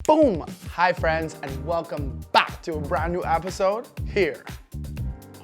Boom! Hi friends, and welcome back to a brand new episode here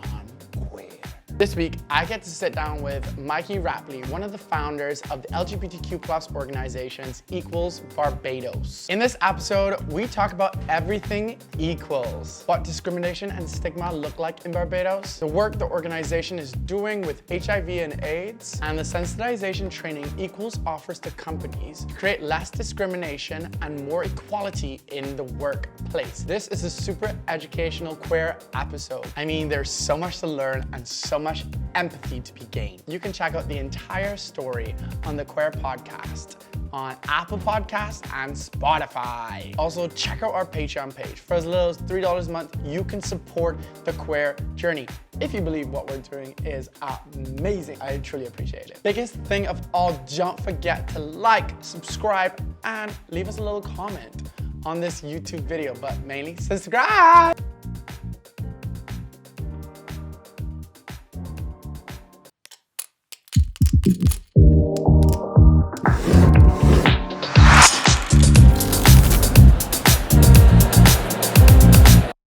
on Quear. This week, I get to sit down with Mikey Rapley, one of the founders of the LGBTQ+ organizations Equals Barbados. In this episode, we talk about everything equals. What discrimination and stigma look like in Barbados, the work the organization is doing with HIV and AIDS, and the sensitization training Equals offers to companies to create less discrimination and more equality in the workplace. This is a super educational queer episode. I mean, there's so much to learn and so much empathy to be gained. You can check out the entire story on the Quear podcast on Apple Podcasts and Spotify. Also, check out our Patreon page. For as little as $3 a month, you can support the queer journey. If you believe what we're doing is amazing, I truly appreciate it. Biggest thing of all, don't forget to like, subscribe, and leave us a little comment on this YouTube video, but mainly subscribe.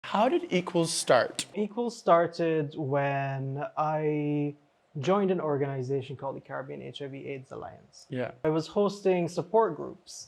How did Equals start? Equals started when I joined an organization called the Caribbean HIV AIDS Alliance. Yeah. I was hosting support groups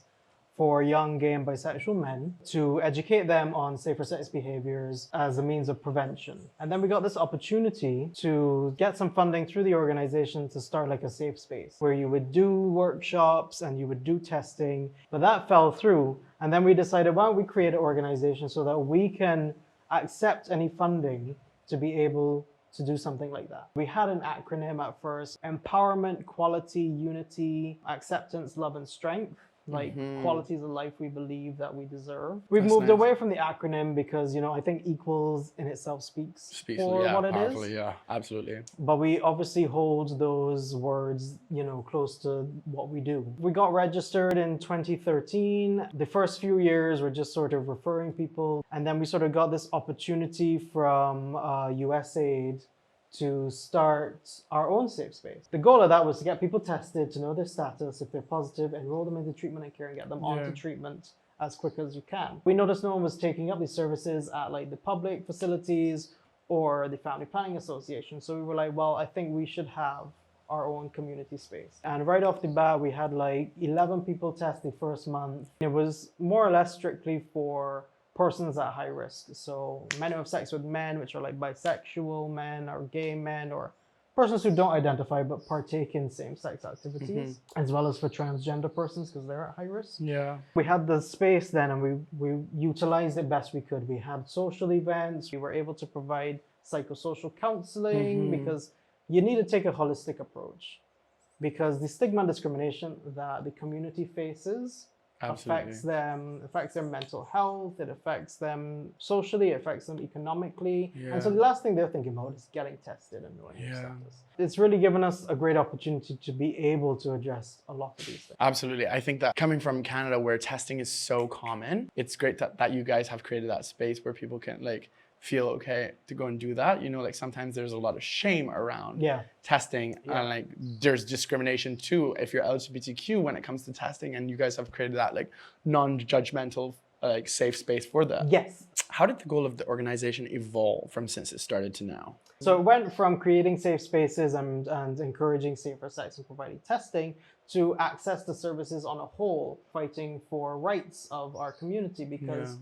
for young gay and bisexual men to educate them on safer sex behaviors as a means of prevention. And then we got this opportunity to get some funding through the organization to start like a safe space where you would do workshops and you would do testing, but that fell through. And then we decided, why don't we create an organization so that we can accept any funding to be able to do something like that. We had an acronym at first: empowerment, quality, unity, acceptance, love, and strength. Like qualities of life we believe that we deserve. We've moved away from the acronym because, you know, I think equals in itself speaks for what it is. Yeah, absolutely. But we obviously hold those words, you know, close to what we do. We got registered in 2013. The first few years were just sort of referring people. And then we sort of got this opportunity from USAID to start our own safe space. The goal of that was to get people tested, to know their status. If they're positive, enroll them into treatment and care and get them onto treatment as quick as you can. We noticed no one was taking up these services at like the public facilities or the Family Planning Association. So we were like, well, I think we should have our own community space. And right off the bat, we had like 11 people test the first month. It was more or less strictly for persons at high risk. So men who have sex with men, which are like bisexual men or gay men, or persons who don't identify but partake in same-sex activities, as well as for transgender persons because they're at high risk. Yeah. We had the space then and we utilized it best we could. We had social events. We were able to provide psychosocial counseling because you need to take a holistic approach, because the stigma and discrimination that the community faces affects their mental health, it affects them socially, it affects them economically. And so the last thing they're thinking about is getting tested and knowing their status. It's really given us a great opportunity to be able to address a lot of these things. Absolutely. I think that coming from Canada where testing is so common, it's great that you guys have created that space where people can like feel okay to go and do that. You know, like sometimes there's a lot of shame around testing and like there's discrimination too if you're LGBTQ when it comes to testing, and you guys have created that like non-judgmental like safe space for that. Yes. How did the goal of the organization evolve from since it started to now? So it went from creating safe spaces and encouraging safer sex and providing testing to access the services on a whole, fighting for rights of our community, because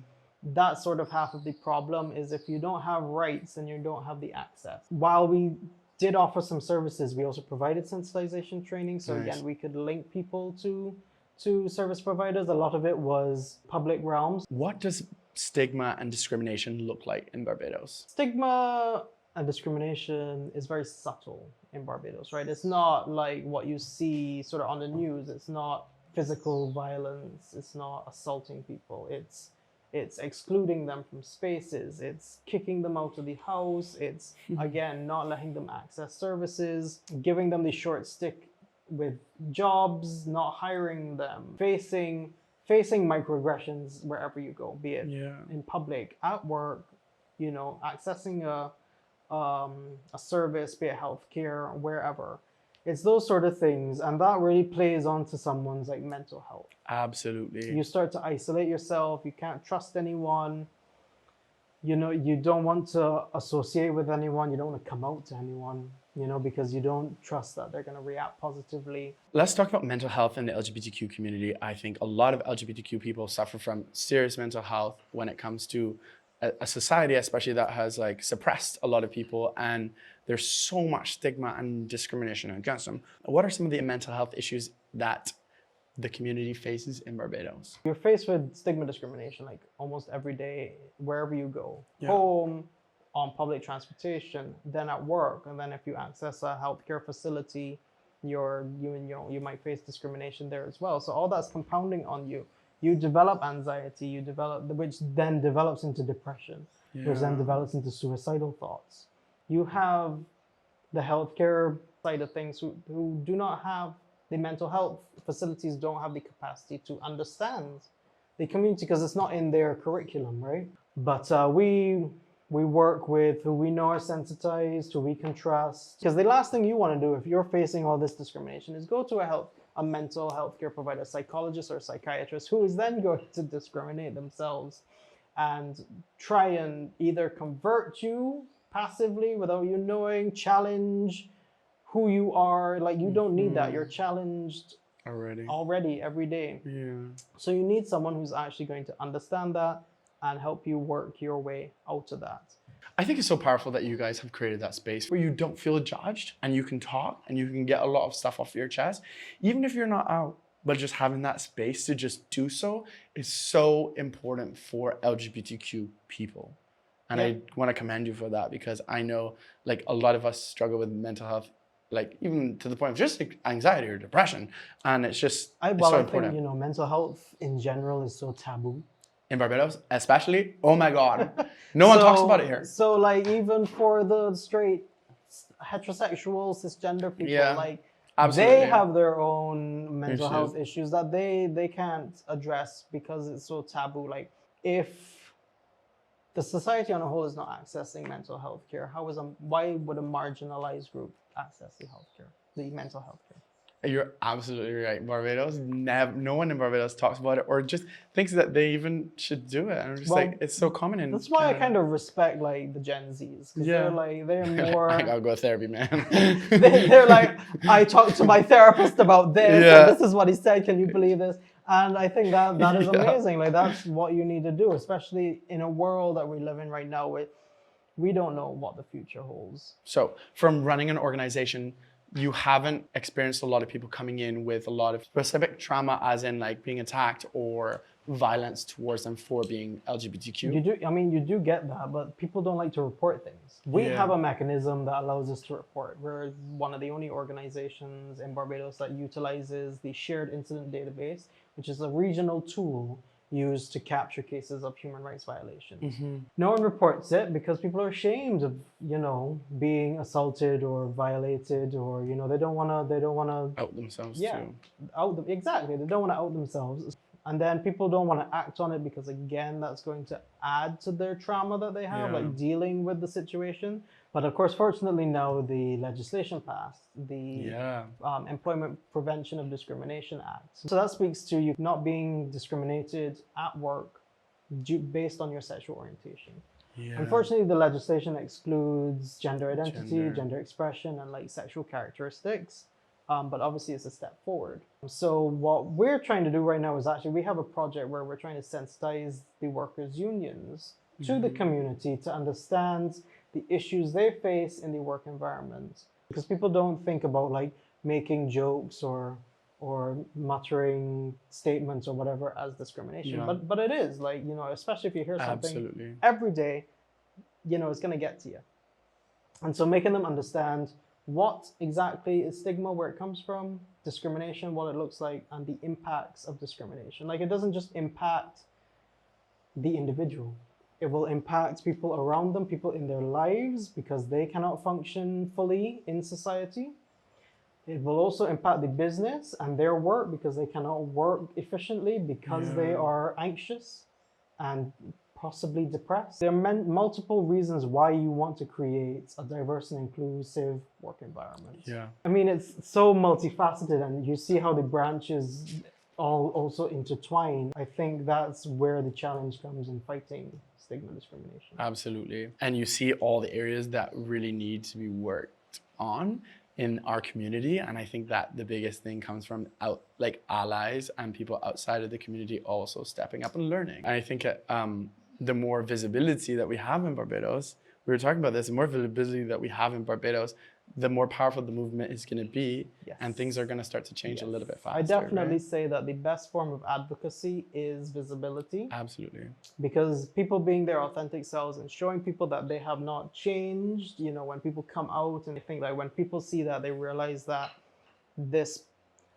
that's sort of half of the problem is if you don't have rights, then you don't have the access. While we did offer some services, we also provided sensitization training. So again, we could link people to service providers. A lot of it was public realms. What does stigma and discrimination look like in Barbados? Stigma and discrimination is very subtle in Barbados, right? It's not like what you see sort of on the news. It's not physical violence. It's not assaulting people. It's excluding them from spaces. It's kicking them out of the house. It's, again, not letting them access services, giving them the short stick with jobs, not hiring them, facing microaggressions wherever you go, be it in public, at work, you know, accessing a service, be it healthcare, wherever. It's those sort of things, and that really plays onto someone's like mental health. Absolutely. You start to isolate yourself. You can't trust anyone. You know, you don't want to associate with anyone. You don't want to come out to anyone, you know, because you don't trust that they're going to react positively. Let's talk about mental health in the LGBTQ community. I think a lot of LGBTQ people suffer from serious mental health when it comes to a society, especially that has like suppressed a lot of people, and there's so much stigma and discrimination against them. What are some of the mental health issues that the community faces in Barbados? You're faced with stigma discrimination like almost every day, wherever you go. Yeah. Home, on public transportation, then at work, and then if you access a healthcare facility, you might face discrimination there as well. So all that's compounding on you. You develop anxiety, which then develops into depression, which then develops into suicidal thoughts. You have the healthcare side of things who do not have the mental health facilities, don't have the capacity to understand the community because it's not in their curriculum, right? But we work with who we know are sensitized, who we can trust. Because the last thing you want to do if you're facing all this discrimination is go to a mental health care provider, psychologist or psychiatrist, who is then going to discriminate themselves and try and either convert you passively without you knowing, challenge who you are. Like, you don't need that. You're challenged already every day. Yeah. So you need someone who's actually going to understand that and help you work your way out of that. I think it's so powerful that you guys have created that space where you don't feel judged and you can talk and you can get a lot of stuff off your chest, even if you're not out. But just having that space to just do so is so important for LGBTQ people. And I want to commend you for that, because I know like a lot of us struggle with mental health, like even to the point of just like anxiety or depression. And it's just, I important. think, you know, mental health in general is so taboo. In Barbados, especially, oh my God, no one talks about it here. So like even for the straight, heterosexual, cisgender people, like they have their own mental health issues that they can't address because it's so taboo. Like, if the society on a whole is not accessing mental health care, why would a marginalized group access the mental health care? You're absolutely right. Barbados, no one in Barbados talks about it or just thinks that they even should do it. And I'm just like, it's so common in That's why I kind of respect like the Gen Zs. They're more... I gotta go to therapy, man. they're like, I talked to my therapist about this, and this is what he said, can you believe this? And I think that is amazing. Like, that's what you need to do, especially in a world that we live in right now where we don't know what the future holds. So from running an organization, you haven't experienced a lot of people coming in with a lot of specific trauma, as in like being attacked or violence towards them for being LGBTQ? You do get that, but people don't like to report things. We have a mechanism that allows us to report. We're one of the only organizations in Barbados that utilizes the shared incident database, which is a regional tool used to capture cases of human rights violations. No one reports it because people are ashamed of, being assaulted or violated, or, they don't want to out themselves too. Exactly. They don't want to out themselves. And then people don't want to act on it because, again, that's going to add to their trauma that they have, like dealing with the situation. But of course, fortunately now the legislation passed, the Employment Prevention of Discrimination Act. So that speaks to you not being discriminated at work based on your sexual orientation. Unfortunately, the legislation excludes gender identity, gender expression, and like sexual characteristics. But obviously it's a step forward. So what we're trying to do right now is actually, we have a project where we're trying to sensitize the workers' unions to the community to understand the issues they face in the work environment. Because people don't think about like making jokes or muttering statements or whatever as discrimination. But it is, like, especially if you hear something every day, it's gonna get to you. And so making them understand what exactly is stigma, where it comes from, discrimination, what it looks like, and the impacts of discrimination. Like, it doesn't just impact the individual. It will impact people around them, people in their lives, because they cannot function fully in society. It will also impact the business and their work because they cannot work efficiently because they are anxious and possibly depressed. There are multiple reasons why you want to create a diverse and inclusive work environment. Yeah. I mean, it's so multifaceted, and you see how the branches all also intertwine. I think that's where the challenge comes in fighting stigma discrimination. Absolutely. And you see all the areas that really need to be worked on in our community. And I think that the biggest thing comes from allies and people outside of the community also stepping up and learning. And I think the more visibility that we have in Barbados, we were talking about this, the more visibility that we have in Barbados, the more powerful the movement is going to be, Yes. and things are going to start to change a little bit faster. I definitely right? say that the best form of advocacy is visibility. Absolutely. Because people being their authentic selves and showing people that they have not changed, you know, when people come out, and I think that when people see that, they realize that this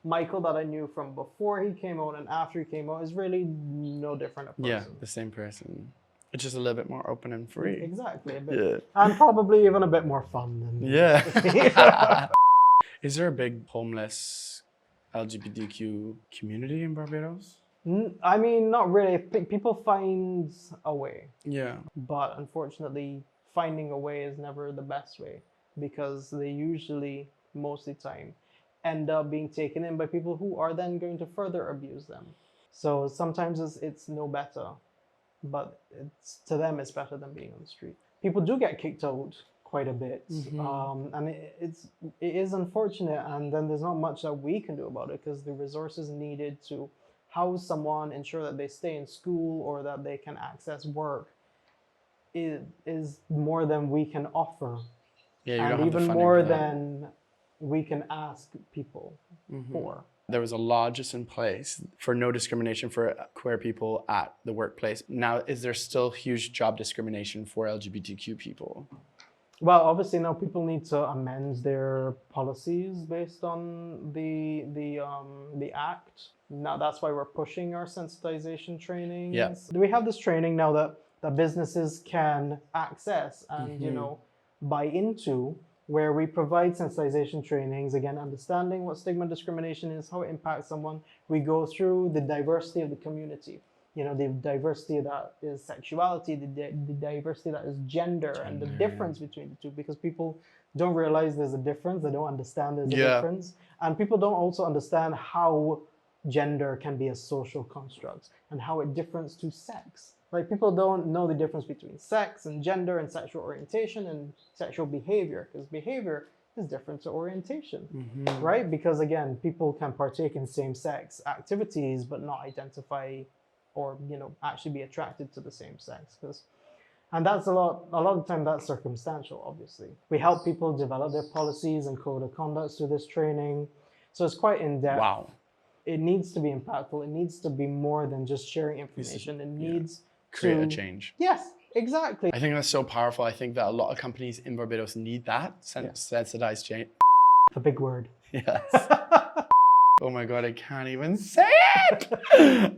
Michael that I knew from before he came out and after he came out is really no different a person. Yeah, the same person. It's just a little bit more open and free. Exactly. A bit. Yeah. And probably even a bit more fun than Yeah. Is there a big homeless LGBTQ community in Barbados? I mean, not really. I think people find a way. Yeah. But unfortunately, finding a way is never the best way, because they usually, most of the time, end up being taken in by people who are then going to further abuse them. So sometimes it's no better, but to them it's better than being on the street. People do get kicked out quite a bit, and it is unfortunate, and then there's not much that we can do about it, because the resources needed to house someone, ensure that they stay in school or that they can access work is more than we can offer, Yeah, you and don't have the even funding more for that. than we can ask people for. There was a law just in place for no discrimination for queer people at the workplace. Now, is there still huge job discrimination for LGBTQ people? Well, obviously now people need to amend their policies based on the act. Now that's why we're pushing our sensitization trainings. Yeah. We have this training now that businesses can access and you know, buy into, where we provide sensitization trainings, again, understanding what stigma discrimination is, how it impacts someone. We go through the diversity of the community, you know, the diversity that is sexuality, the diversity that is gender, and the difference between the two, because people don't realize there's a difference, they don't understand there's a difference, and people don't also understand how gender can be a social construct and how it differs to sex. Like, people don't know the difference between sex and gender and sexual orientation and sexual behavior, because behavior is different to orientation, right? Because again, people can partake in same-sex activities but not identify or, you know, actually be attracted to the same sex. And that's a lot of the time that's circumstantial, obviously. We help people develop their policies and code of conduct through this training. So it's quite in-depth. Wow. It needs to be impactful. It needs to be more than just sharing information. It needs Create to a change. Yes, exactly. I think that's so powerful. I think that a lot of companies in Barbados need that sensitized change. A big word. Yes. Oh my God, I can't even say it.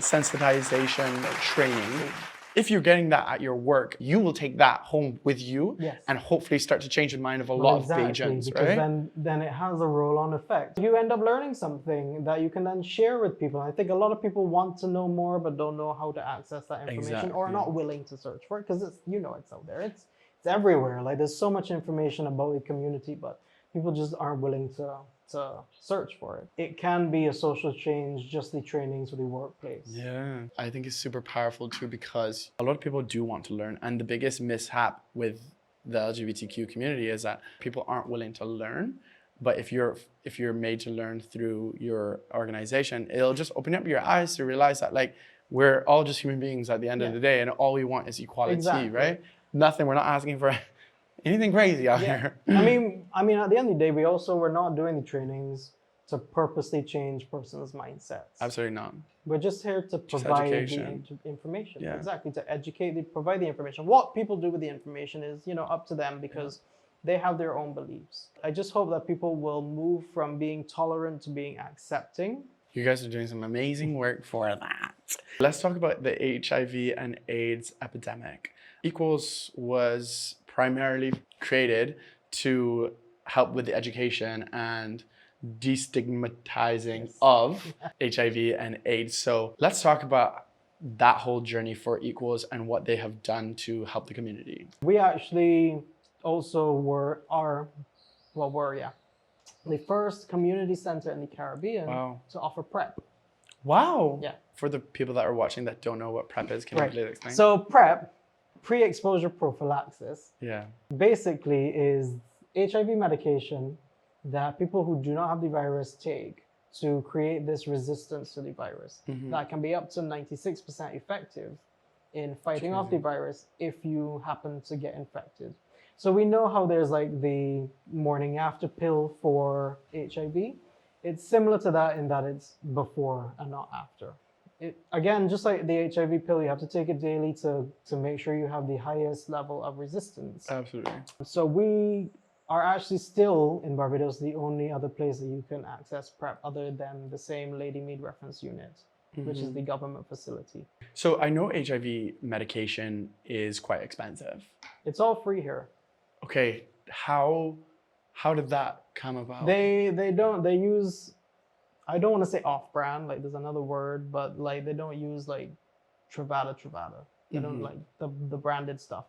Sensitization training. If you're getting that at your work, you will take that home with you and hopefully start to change the mind of a lot of agents, because right? then it has a roll-on effect. You end up learning something that you can then share with people. I think a lot of people want to know more but don't know how to access that information or are not willing to search for it, because it's, you know, it's out there. It's everywhere. Like, there's so much information about the community, but people just aren't willing to search for it. It can be a social change, just the trainings for the workplace. Yeah, I think it's super powerful too, because a lot of people do want to learn. And the biggest mishap with the LGBTQ community is that people aren't willing to learn. But if you're made to learn through your organization, it'll just open up your eyes to realize that, like, we're all just human beings at the end of the day, and all we want is equality, right? Nothing, we're not asking for anything crazy out here. I mean, at the end of the day, we're not doing the trainings to purposely change person's mindsets. Absolutely not. We're just here to provide the information. Yeah. Exactly, to educate, provide the information. What people do with the information is, you know, up to them, because they have their own beliefs. I just hope that people will move from being tolerant to being accepting. You guys are doing some amazing work for that. Let's talk about the HIV and AIDS epidemic. Equals was primarily created to help with the education and destigmatizing of HIV and AIDS. So let's talk about that whole journey for Equals and what they have done to help the community? We actually also were the first community center in the Caribbean Wow. to offer PrEP. Wow. Yeah. For the people that are watching that don't know what PrEP is, can you please explain? So PrEP, pre-exposure prophylaxis, yeah. basically is HIV medication that people who do not have the virus take to create this resistance to the virus. That can be up to 96% effective in fighting off the virus if you happen to get infected. So we know how there's like the morning after pill for HIV. It's similar to that in that it's before and not after. Again, just like the HIV pill, you have to take it daily to make sure you have the highest level of resistance. Absolutely. So we are actually still in Barbados the only other place that you can access PrEP other than the same Lady Mead Reference Unit, which is the government facility. So I know HIV medication is quite expensive. It's all free here. Okay, how did that come about? They use, I don't want to say off-brand, like there's another word, but like they don't use like Truvada. They don't like the branded stuff.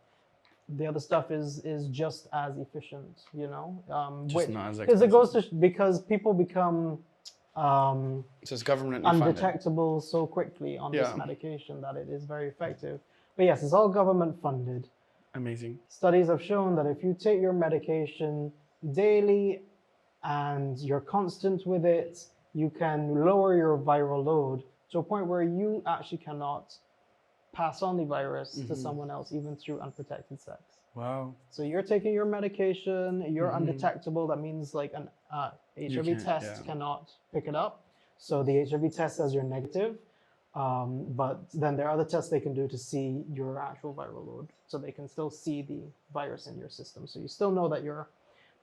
The other stuff is just as efficient, you know. Just not as because it goes to because people become so it's government undetectable so quickly on this medication that it is very effective. But yes, it's all government funded. Amazing. Studies have shown that if you take your medication daily and you're constant with it, you can lower your viral load to a point where you actually cannot pass on the virus to someone else, even through unprotected sex. Wow. So you're taking your medication, you're undetectable. That means like an HIV test cannot pick it up. So the HIV test says you're negative, but then there are other tests they can do to see your actual viral load. So they can still see the virus in your system. So you still know that you're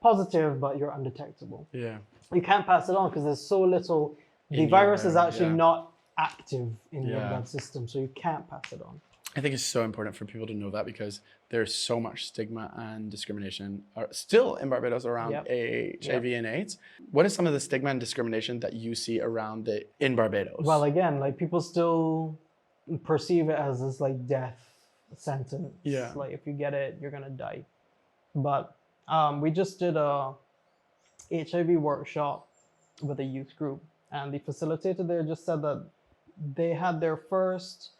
positive, but you're undetectable. Yeah. You can't pass it on because there's so little. The virus is actually not active in your blood system, so you can't pass it on. I think it's so important for people to know that because there's so much stigma and discrimination still in Barbados around HIV and AIDS. What is some of the stigma and discrimination that you see around it in Barbados? Well, again, like people still perceive it as this like death sentence. Yeah. Like if you get it, you're gonna die. But we just did a HIV workshop with a youth group, and the facilitator there just said that they had their first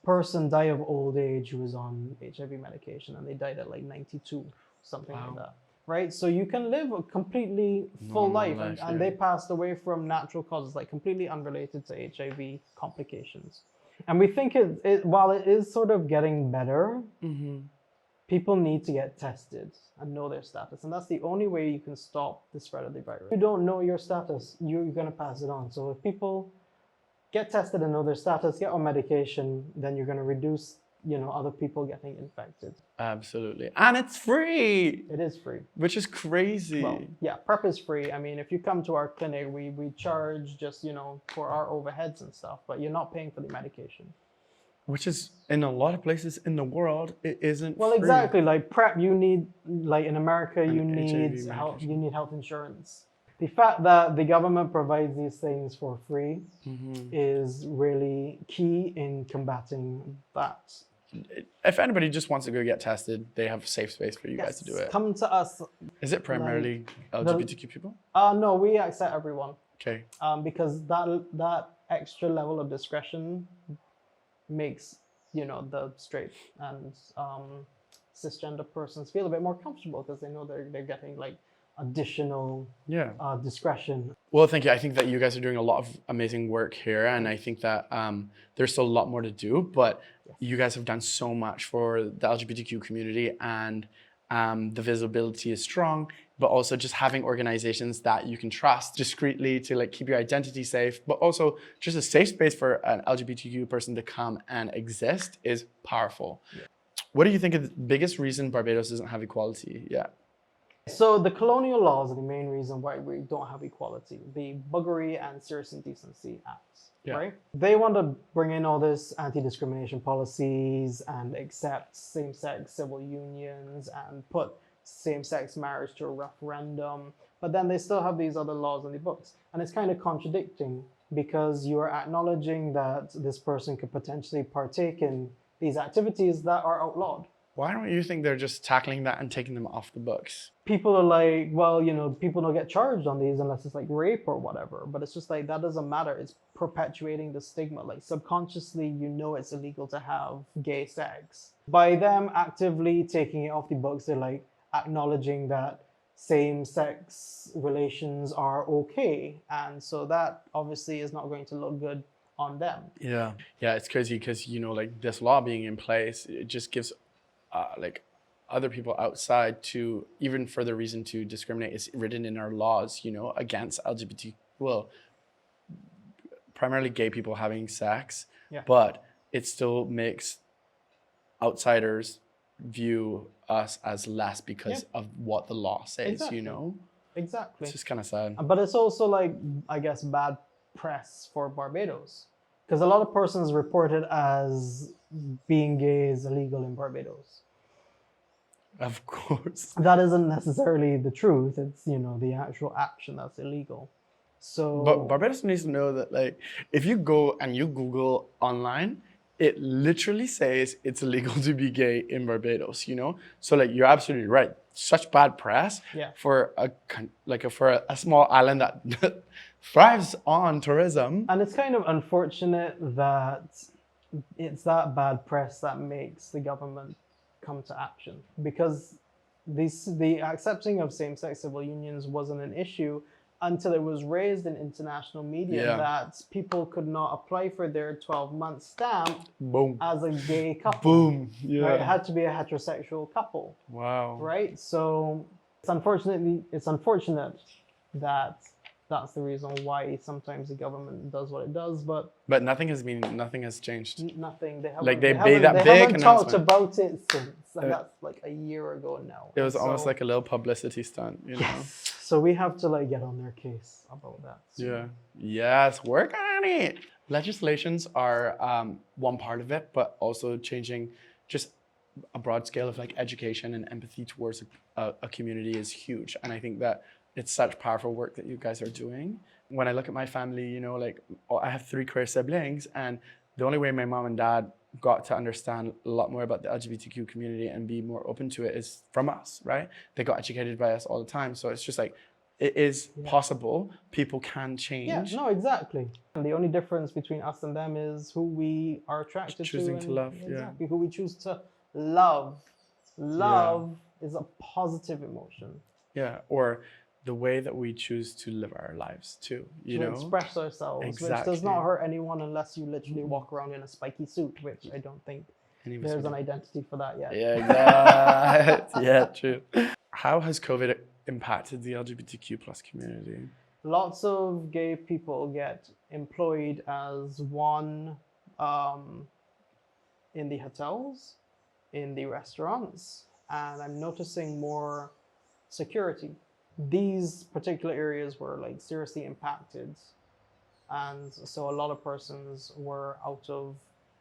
person die of old age who was on HIV medication, and they died at like 92, something like that. Right? So you can live a completely full life, and they passed away from natural causes, like completely unrelated to HIV complications. And we think while it is sort of getting better, people need to get tested and know their status. And that's the only way you can stop the spread of the virus. If you don't know your status, you're going to pass it on. So if people get tested and know their status, get on medication, then you're going to reduce, other people getting infected. Absolutely. And it's free. It is free. Which is crazy. Well, yeah, PrEP is free. I mean, if you come to our clinic, we charge just, for our overheads and stuff, but you're not paying for the medication. Which is, in a lot of places in the world, it isn't free. Exactly. Like PrEP, you need, like in America, you need health insurance. The fact that the government provides these things for free is really key in combating that. If anybody just wants to go get tested, they have a safe space for you guys to do it. Come to us. Is it primarily LGBTQ people? No, we accept everyone. Okay. Because that extra level of discretion makes, the straight and cisgender persons feel a bit more comfortable because they know they're getting like additional discretion. Well, thank you. I think that you guys are doing a lot of amazing work here, and I think that there's still a lot more to do, but you guys have done so much for the LGBTQ community, and the visibility is strong, but also just having organizations that you can trust discreetly to like keep your identity safe, but also just a safe space for an LGBTQ person to come and exist is powerful. Yeah. What do you think is the biggest reason Barbados doesn't have equality yet? So the colonial laws are the main reason why we don't have equality. The Buggery and Serious Indecency Acts, right? They want to bring in all this anti-discrimination policies and accept same-sex civil unions and put same-sex marriage to a referendum. But then they still have these other laws in the books. And it's kind of contradicting because you are acknowledging that this person could potentially partake in these activities that are outlawed. Why don't you think they're just tackling that and taking them off the books? People are like, well, you know, people don't get charged on these unless it's like rape or whatever. But it's just like, that doesn't matter. It's perpetuating the stigma. Like subconsciously, you know, it's illegal to have gay sex. By them actively taking it off the books, they're like acknowledging that same-sex relations are okay. And so that obviously is not going to look good on them. Yeah. Yeah, it's crazy because, you know, like this law being in place, it just gives like other people outside to even further reason to discriminate. It's written in our laws, you know, against LGBT, well, primarily gay people having sex, but it still makes outsiders view us as less because of what the law says, you know? Exactly. It's just kind of sad. But it's also like, I guess, bad press for Barbados. Because a lot of persons report it as being gay is illegal in Barbados. Of course. That isn't necessarily the truth. It's, you know, the actual action that's illegal. So, but Barbados needs to know that, like, if you go and you Google online, it literally says it's illegal to be gay in Barbados, you know? So, like, you're absolutely right. Such bad press for a small island that thrives on tourism. And it's kind of unfortunate that it's that bad press that makes the government come to action, because the accepting of same-sex civil unions wasn't an issue until it was raised in international media that people could not apply for their 12-month stamp as a gay couple. Right? It had to be a heterosexual couple. Wow. Right? So it's unfortunate that that's the reason why sometimes the government does what it does, but nothing has changed. Nothing. They haven't, like they haven't talked about it since, and that's like a year ago now. It was almost like a little publicity stunt, you know. So we have to like get on their case about that. So. Yes, work on it. Legislations are one part of it, but also changing just a broad scale of like education and empathy towards a community is huge, and I think that it's such powerful work that you guys are doing. When I look at my family, you know, like I have 3 queer siblings, and the only way my mom and dad got to understand a lot more about the LGBTQ community and be more open to it is from us, right? They got educated by us all the time. So it's just like, it is possible. People can change. Yeah, no, exactly. And the only difference between us and them is who we are attracted Choosing to. to love, exactly, who we choose to love. Love is a positive emotion. Yeah, or the way that we choose to live our lives too, you know? Express ourselves, which does not hurt anyone unless you literally walk around in a spiky suit, which I don't think there's an identity for that yet. Yeah, exactly. Yeah, true. How has COVID impacted the LGBTQ plus community? Lots of gay people get employed as one in the hotels, in the restaurants, and I'm noticing more security. These particular areas were like seriously impacted, and so a lot of persons were out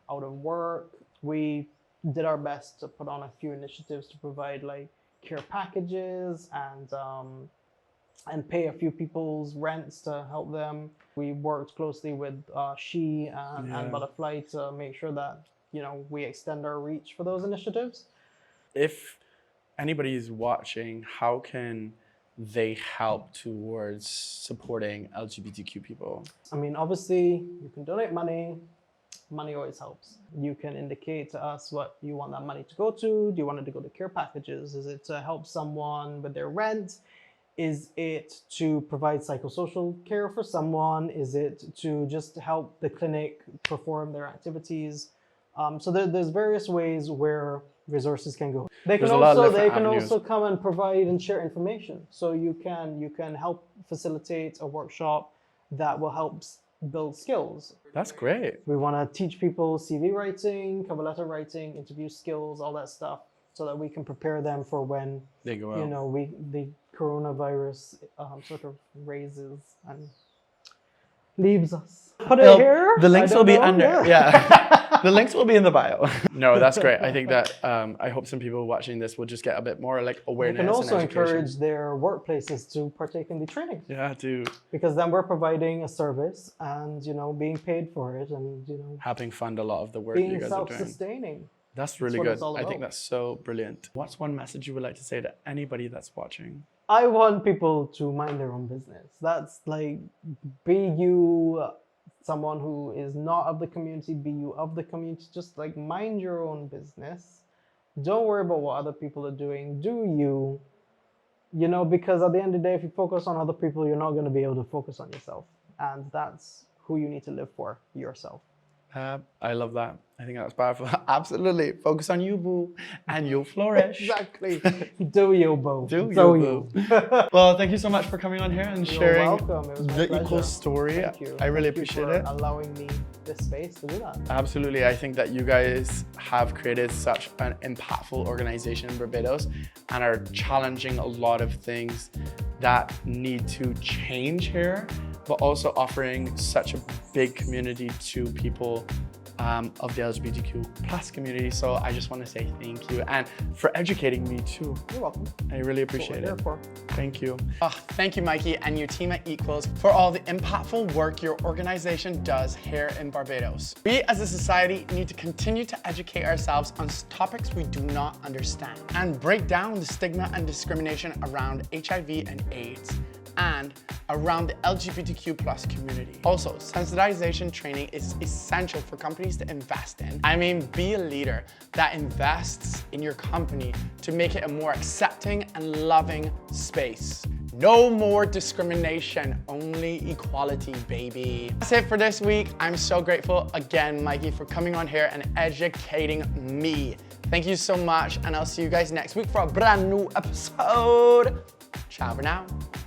of work. We did our best to put on a few initiatives to provide like care packages and pay a few people's rents to help them. We worked closely with She and Butterfly to make sure that, you know, we extend our reach for those initiatives. If anybody is watching, how can they help towards supporting LGBTQ people? I mean, obviously, you can donate money. Money always helps. You can indicate to us what you want that money to go to. Do you want it to go to care packages? Is it to help someone with their rent? Is it to provide psychosocial care for someone? Is it to just help the clinic perform their activities? So there's various ways where resources can go. They can also come and provide and share information. So you can help facilitate a workshop that will help build skills. That's great. We want to teach people CV writing, cover letter writing, interview skills, all that stuff, so that we can prepare them for when they go out. You know, the coronavirus sort of raises, and leaves us. Put it here. The links I will don't be know. under. Yeah. The links will be in the bio. No, that's great. I think that I hope some people watching this will just get a bit more like We awareness can also and education. encourage their workplaces to partake in the training. Yeah, to Because then we're providing a service and, you know, being paid for it and, you know, helping fund a lot of the work you being guys are doing. self-sustaining. That's really what good. it's all I think about. that's so brilliant. What's one message you would like to say to anybody that's watching? I want people to mind their own business. That's like, be you someone who is not of the community, be you of the community, just like mind your own business. Don't worry about what other people are doing. Do you, you know, because at the end of the day, if you focus on other people, you're not going to be able to focus on yourself. And that's who you need to live for, yourself. I love that. I think that's powerful. Absolutely. Focus on you, boo, and you'll flourish. Exactly. Do you, boo. Do you, boo. Well, thank you so much for coming on here and sharing welcome. It was my the pleasure. Equals story. Thank you. I really Thank you appreciate for it. allowing me this space to do that. Absolutely. I think that you guys have created such an impactful organization in Barbados and are challenging a lot of things that need to change here, but also offering such a big community to people of the LGBTQ plus community. So I just want to say thank you and for educating me too. You're welcome. I really appreciate it. Thank you. Thank you, Mikey, and your team at Equals for all the impactful work your organization does here in Barbados. We as a society need to continue to educate ourselves on topics we do not understand and break down the stigma and discrimination around HIV and AIDS and around the LGBTQ plus community. Also, sensitization training is essential for companies to invest in. I mean, be a leader that invests in your company to make it a more accepting and loving space. No more discrimination, only equality, baby. That's it for this week. I'm so grateful again, Mikey, for coming on here and educating me. Thank you so much, and I'll see you guys next week for a brand new episode. Ciao for now.